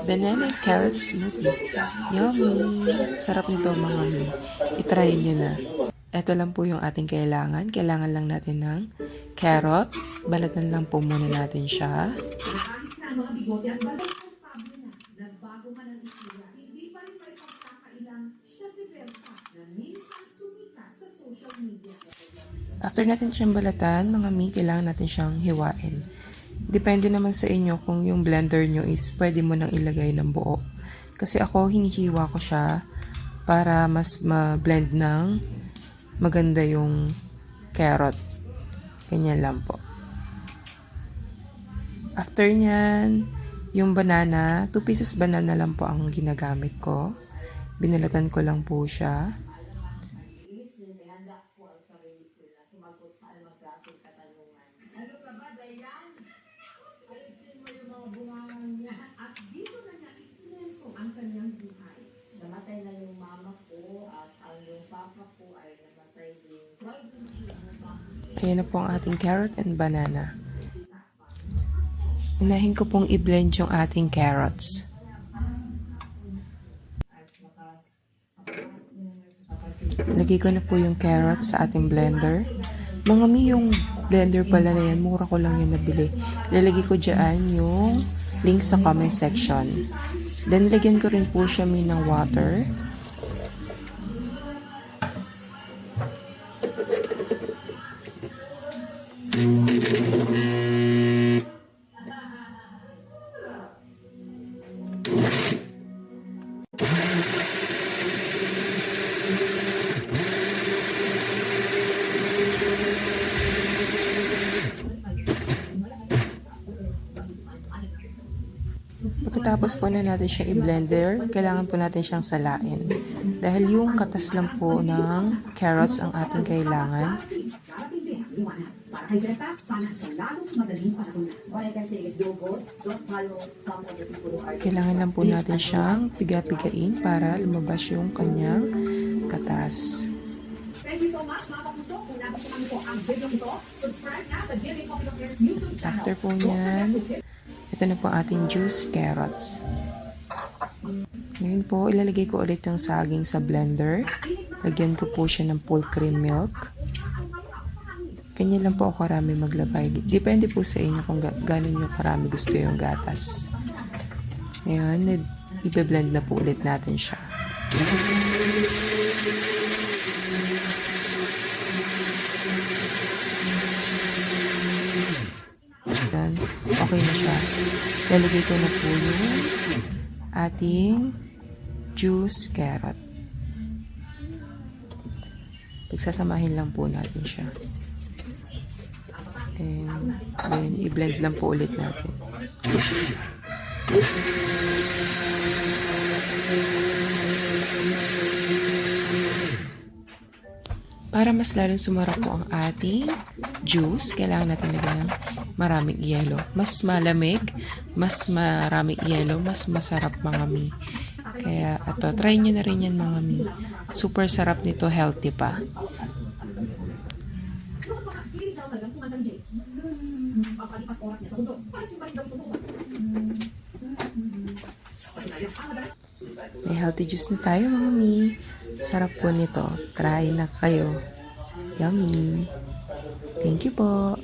Banana and carrot smoothie. Yummy! Sarap nito mga mi. I-try nyo na. Ito lang po yung ating kailangan. Kailangan lang natin ng carrot. Balatan lang po muna natin siya. After natin siyang balatan, mga mi, kailangan natin siyang hiwain. Depende naman sa inyo kung yung blender nyo is pwede mo nang ilagay ng buo. Kasi ako, hinihiwa ko siya para mas ma-blend ng maganda yung carrot. Ganyan lang po. After nyan, yung banana, 2 pieces banana lang po ang ginagamit ko. Binalatan ko lang po siya. Namatay na yung mama ko at ang yung papa ko ay namatay din. Ayan na po ang ating carrot and banana. Unahin ko pong i-blend yung ating carrots. Lagay ko na po yung carrots sa ating blender. Mga mi, yung blender pala na yan, mura ko lang yung nabili. Lalagay ko dyan yung link sa comment section. Then, lagyan ko rin po siya mi ng water. Pagkatapos po na natin siya i-blender, kailangan po natin siyang salain. Dahil yung katas lang po ng carrots ang ating kailangan. Kailangan lang po natin siyang piga-pigain para lumabas yung kanyang katas. After po niyan, ito na po ating juice carrots. Ngayon po, ilalagay ko ulit yung saging sa blender. Lagyan ko po siya ng full cream milk. Ganyan lang po ako karami maglagay. Depende po sa inyo kung gano'n nyo karami gusto yung gatas. Ngayon, i-blend na po ulit natin siya. Yan. Okay na siya. Lalagay ko na po yung ating juice carrot. Pagsasamahin lang po natin siya. And then, i-blend lang po ulit natin. Para mas lalong sumarap po ang ating juice, kailangan natin lagyan ng maraming yelo. Mas malamig, mas maraming yelo, mas masarap mga mi. Kaya ito, try nyo na rin yan mga mi. Super sarap nito, healthy pa. May healthy juice na tayo mga mi. Sarap po nito. Try na kayo. Yummy. Thank you po.